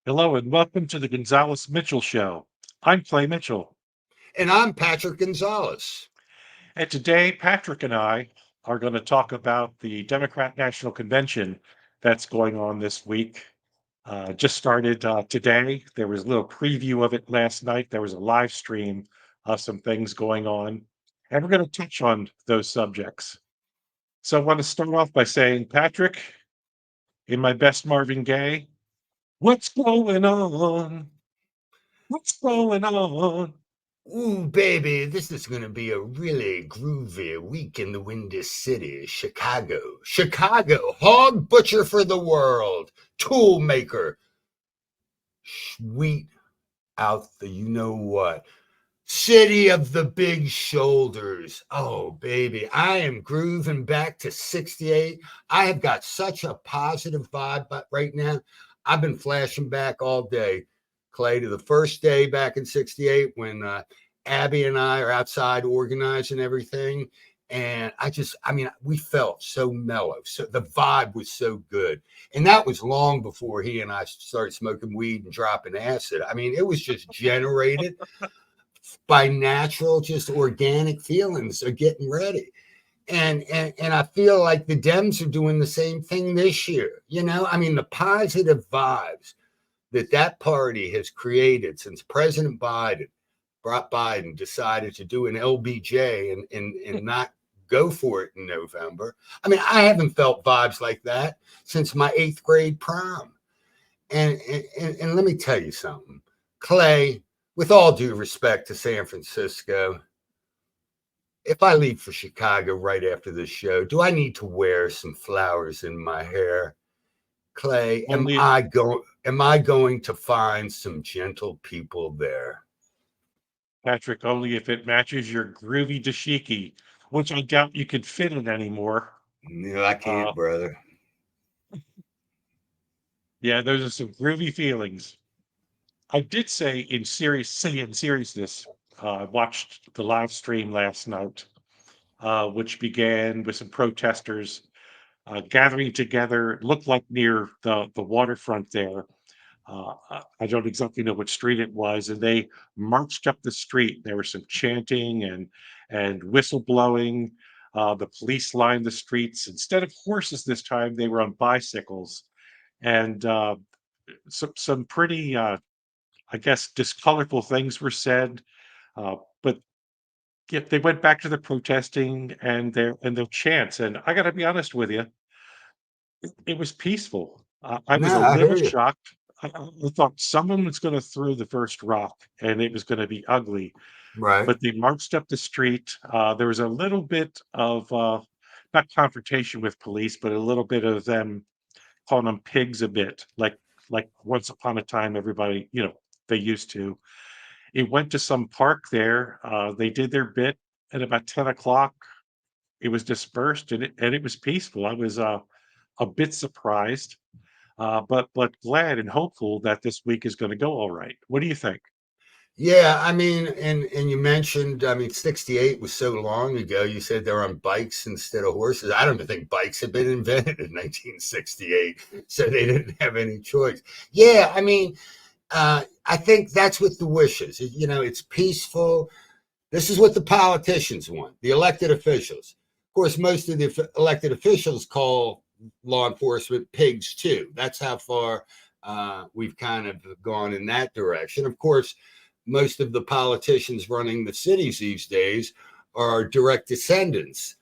Hello and welcome to the Gonzales Mitchell Show. I'm Clay Mitchell, And I'm Patrick Gonzales. and today Patrick and I are going to talk about the Democrat National Convention that's going on this week. Just started today. There was a little preview of it last night. There was a live stream of some things going on, and we're going to touch on those subjects. So I want to start off by saying, Patrick, in my best Marvin Gaye, what's going on? What's going on? Ooh, baby, this is going to be a really groovy week in the Windy City, Chicago. Chicago, hog butcher for the world, tool maker, sweet out the you know what. City of the big shoulders. Oh, baby, I am grooving back to 68. I have got such a positive vibe right now. I've been flashing back all day, Clay, to the first day back in 68 when Abby and I are outside organizing everything. And we felt so mellow. So the vibe was so good. And that was long before he and I started smoking weed and dropping acid. I mean, it was just generated by natural, just organic feelings of getting ready. And I feel like the Dems are doing the same thing this year. I mean, the positive vibes that party has created since President Biden decided to do an LBJ and not go for it in November. I mean, I haven't felt vibes like that since my 8th grade prom. And let me tell you something, Clay, with all due respect to San Francisco, if I leave for Chicago right after this show, do I need to wear some flowers in my hair? Clay, Only am I going to find some gentle people there? Patrick, only if it matches your groovy dashiki, which I doubt you could fit in anymore. No, I Uh, can't, brother. yeah, those are some groovy feelings. I did say in seriousness, I watched the live stream last night, which began with some protesters gathering together. It looked like near the waterfront there. I don't exactly know what street it was, and they marched up the street. There was some chanting and whistle blowing. The police lined the streets. Instead of horses this time, they were on bicycles, and some pretty, I guess, discolorful things were said. But yet they went back to the protesting and their chants. And I got to be honest with you, it was peaceful. I No, was a I little hear you. shocked. I thought someone was going to throw the first rock and it was going to be ugly, Right. but they marched up the street. There was a little bit of not confrontation with police, but a little bit of them calling them pigs a bit, like once upon a time, everybody, they used to. It went to some park there. They did their bit at about 10 o'clock. It was dispersed and it was peaceful. I was a bit surprised but glad and hopeful that this week is going to go all right. What do you think? Yeah, I mean, and you mentioned, I mean, 68 was so long ago. You said they were on bikes instead of horses. I don't even think bikes had been invented in 1968, so they didn't have any choice. Yeah, I mean, I think that's what the wish is. It's peaceful. This is what the politicians want, the elected officials. Of course, most of the elected officials call law enforcement pigs too. That's how far we've kind of gone in that direction. Of course, most of the politicians running the cities these days are direct descendants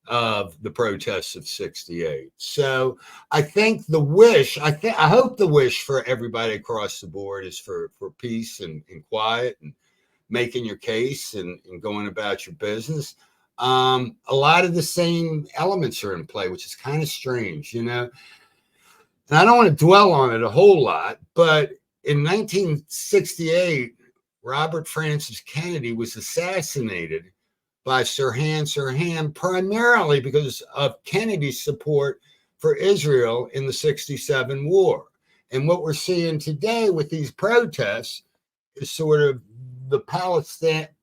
of the protests of 68. So I think I hope the wish for everybody across the board is for peace and quiet and making your case and going about your business. A lot of the same elements are in play, which is kind of strange. And I don't want to dwell on it a whole lot, but in 1968, Robert Francis Kennedy was assassinated by Sirhan primarily because of Kennedy's support for Israel in the 67 war. And what we're seeing today with these protests is sort of the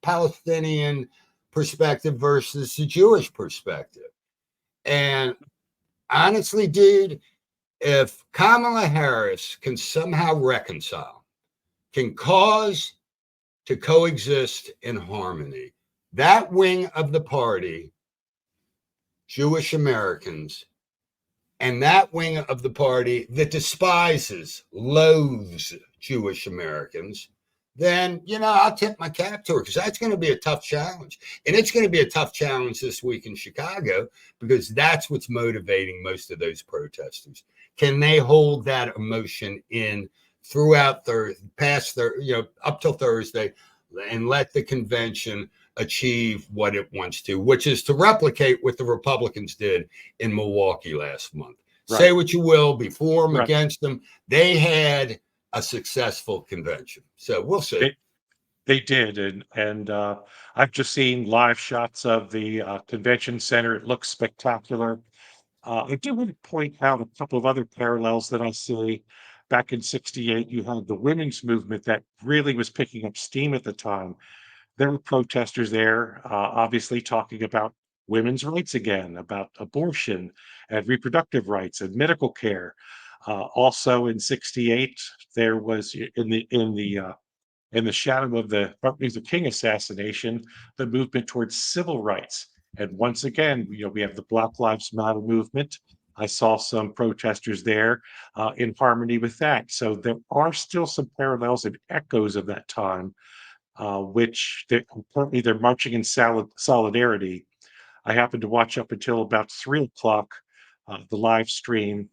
Palestinian perspective versus the Jewish perspective. And honestly, dude, if Kamala Harris can somehow reconcile, can cause to coexist in harmony, that wing of the party, Jewish Americans, and that wing of the party that despises, loathes Jewish Americans, then, I'll tip my cap to her, because that's going to be a tough challenge. And it's going to be a tough challenge this week in Chicago, because that's what's motivating most of those protesters. Can they hold that emotion in throughout up till Thursday, and let the convention achieve what it wants to, which is to replicate what the Republicans did in Milwaukee last month. Right. Say what you will, before them, right, against them, they had a successful convention. So we'll see. They did, and I've just seen live shots of the convention center. It looks spectacular. I do want to point out a couple of other parallels that I see. Back in '68, you had the women's movement that really was picking up steam at the time. There were protesters there, obviously talking about women's rights again, about abortion and reproductive rights and medical care. Also in '68, there was in the shadow of the Martin Luther King assassination, the movement towards civil rights. And once again, we have the Black Lives Matter movement. I saw some protesters there in harmony with that. So there are still some parallels and echoes of that time, which apparently they're marching in solidarity. I happened to watch up until about 3 o'clock the live stream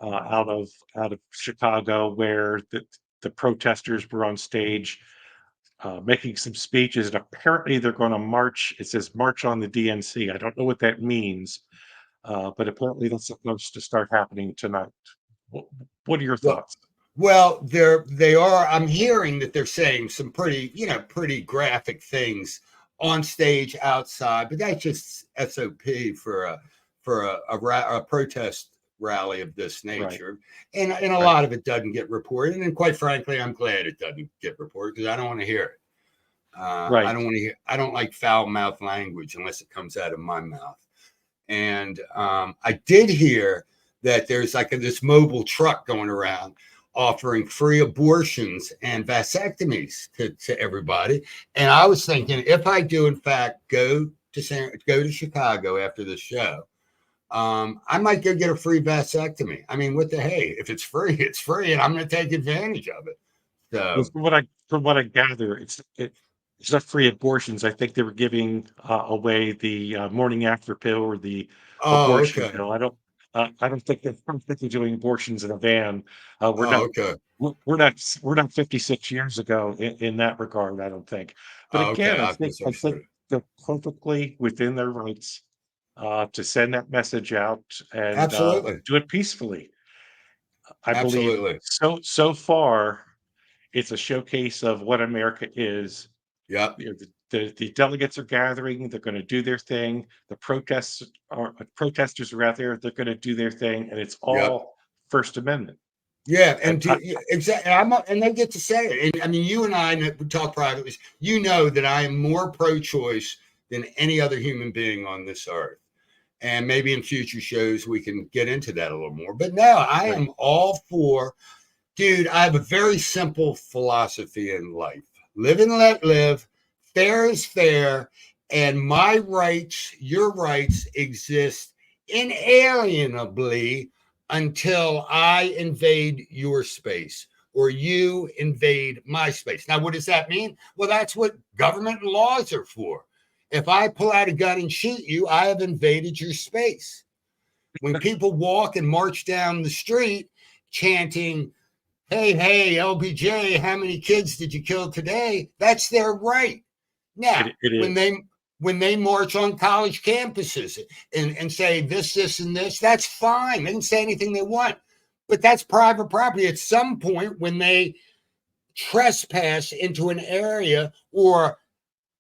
out of Chicago, where the protesters were on stage making some speeches, and apparently they're going to march. It says "March on the DNC." I don't know what that means, but apparently that's supposed to start happening tonight. What, what are your thoughts? Well, they are. I'm hearing that they're saying some pretty graphic things on stage outside, but that's just SOP for a protest rally of this nature. Right. And a lot of it doesn't get reported, and quite frankly, I'm glad it doesn't get reported, because I don't want to hear it. Right. I don't want to hear. I don't like foul mouth language unless it comes out of my mouth. And I did hear that there's like this mobile truck going around offering free abortions and vasectomies to everybody. And I was thinking, if I do in fact go to Chicago after the show, I might go get a free vasectomy. I mean, what the hey? If it's free, it's free, and I'm going to take advantage of it. So, well, from what I gather, it's not free abortions. I think they were giving away the morning after pill or the abortion pill. I don't think they're doing abortions in a van. We're not. Okay. We're not 56 years ago in that regard. I don't think. But again, I think they're perfectly within their rights to send that message out and do it peacefully. I believe so far it's a showcase of what America is. Yeah. The delegates are gathering, they're going to do their thing. The protesters are out there, they're going to do their thing, and it's all First Amendment. Yeah, exactly. And they get to say it. And I mean, you and I talk privately. You know that I am more pro-choice than any other human being on this earth. And maybe in future shows we can get into that a little more. But no, I am all for. Dude, I have a very simple philosophy in life. Live and let live. Fair is fair. And my rights, your rights exist inalienably until I invade your space or you invade my space. Now, what does that mean? Well, that's what government and laws are for. If I pull out a gun and shoot you, I have invaded your space. When people walk and march down the street chanting, hey, LBJ, how many kids did you kill today? That's their right. Now, when they march on college campuses and say this, and this, that's fine. They can say anything they want. But that's private property. At some point, when they trespass into an area or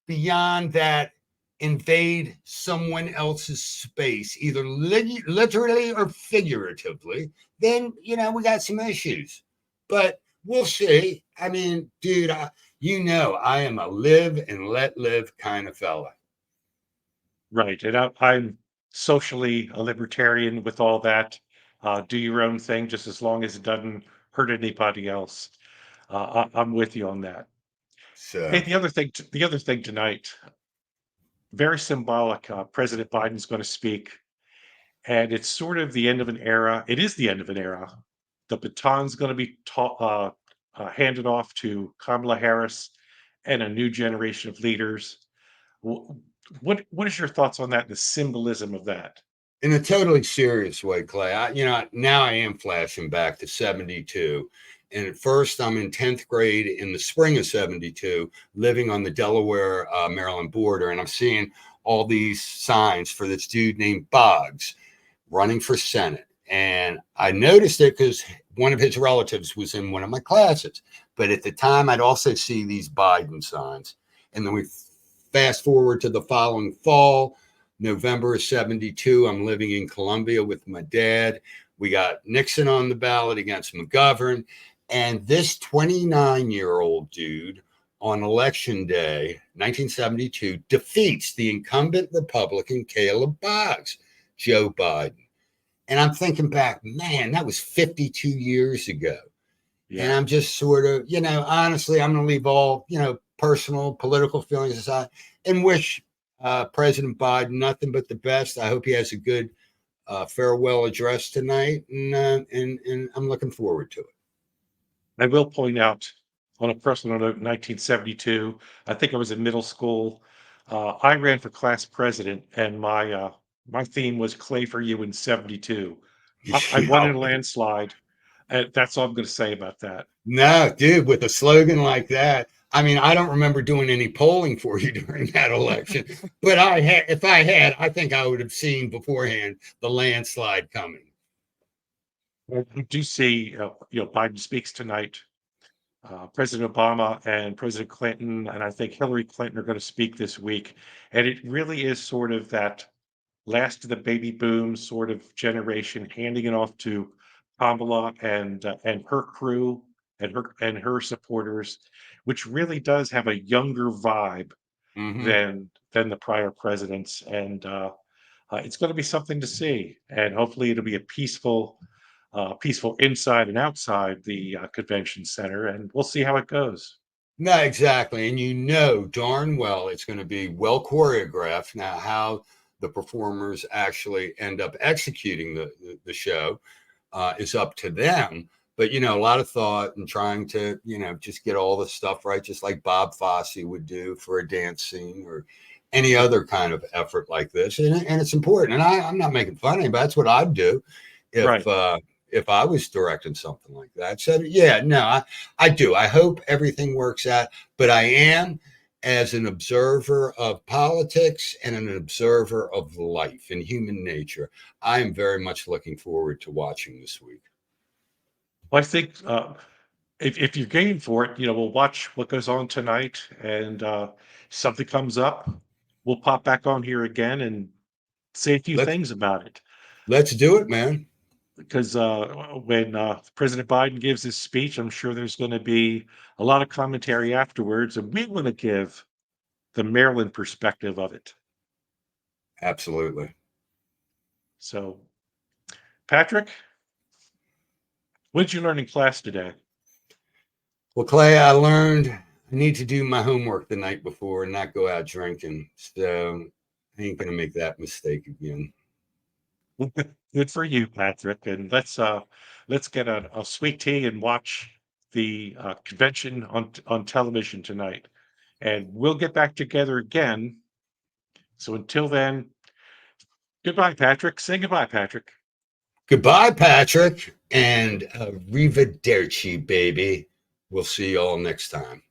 beyond that, invade someone else's space, either literally or figuratively, then, we got some issues. But we'll see. I mean, dude, I am a live and let live kind of fella. Right. And I'm socially a libertarian with all that. Do your own thing, just as long as it doesn't hurt anybody else. I'm with you on that. Hey, So the other thing tonight, very symbolic. President Biden's going to speak, and it's sort of the end of an era. It is the end of an era. The baton's going to be handed off to Kamala Harris and a new generation of leaders. Wh- what is your thoughts on that? The symbolism of that? in a totally serious way, Clay, now I am flashing back to 72. And at first, I'm in 10th grade in the spring of 72, living on the Delaware Maryland border. And I'm seeing all these signs for this dude named Boggs running for Senate. And I noticed it because one of his relatives was in one of my classes. But at the time, I'd also see these Biden signs. And then we fast forward to the following fall, November of 72. I'm living in Columbia with my dad. We got Nixon on the ballot against McGovern. And this 29-year-old dude on election day, 1972, defeats the incumbent Republican Caleb Boggs, Joe Biden. And I'm thinking back, man, that was 52 years ago. And Yeah. I'm just sort of, honestly, I'm going to leave all, personal, political feelings aside and wish President Biden nothing but the best. I hope he has a good farewell address tonight. And I'm looking forward to it. I will point out on a personal note, 1972, I think I was in middle school. I ran for class president, and my theme was "Clay for you" in '72. I won in a landslide, and that's all I'm going to say about that. No, dude, with a slogan like that, I mean, I don't remember doing any polling for you during that election, but if I had, I think I would have seen beforehand the landslide coming. I do see, Biden speaks tonight. President Obama and President Clinton, and I think Hillary Clinton are going to speak this week, and it really is sort of that last of the baby boom sort of generation, handing it off to Kamala and her crew and her supporters, which really does have a younger vibe Mm-hmm. than the prior presidents, and it's going to be something to see. And hopefully, it'll be a peaceful inside and outside the convention center, and we'll see how it goes. No, exactly. And darn well it's going to be well choreographed. Now, how the performers actually end up executing the show is up to them. But, a lot of thought and trying to, just get all the stuff right, just like Bob Fosse would do for a dance scene or any other kind of effort like this. And it's important. And I'm not making fun of anybody. That's what I'd do if, Right. uh, if I was directing something like that. So, yeah, no, I do. I hope everything works out. But I am, as an observer of politics and an observer of life and human nature, I am very much looking forward to watching this week. Well, I think if you're game for it, we'll watch what goes on tonight, and something comes up, we'll pop back on here again and say a few Let's things about it. let's do it, man. Because when President Biden gives his speech, I'm sure there's going to be a lot of commentary afterwards, and we want to give the Maryland perspective of it. Absolutely. So, Patrick, what did you learn in class today? Well, Clay, I learned I need to do my homework the night before and not go out drinking. So I ain't gonna make that mistake again. Good for you, Patrick. And let's get a sweet tea and watch the convention on television tonight. And we'll get back together again. So until then, goodbye, Patrick. Say goodbye, Patrick. Goodbye, Patrick, and arrivederci, baby. We'll see you all next time.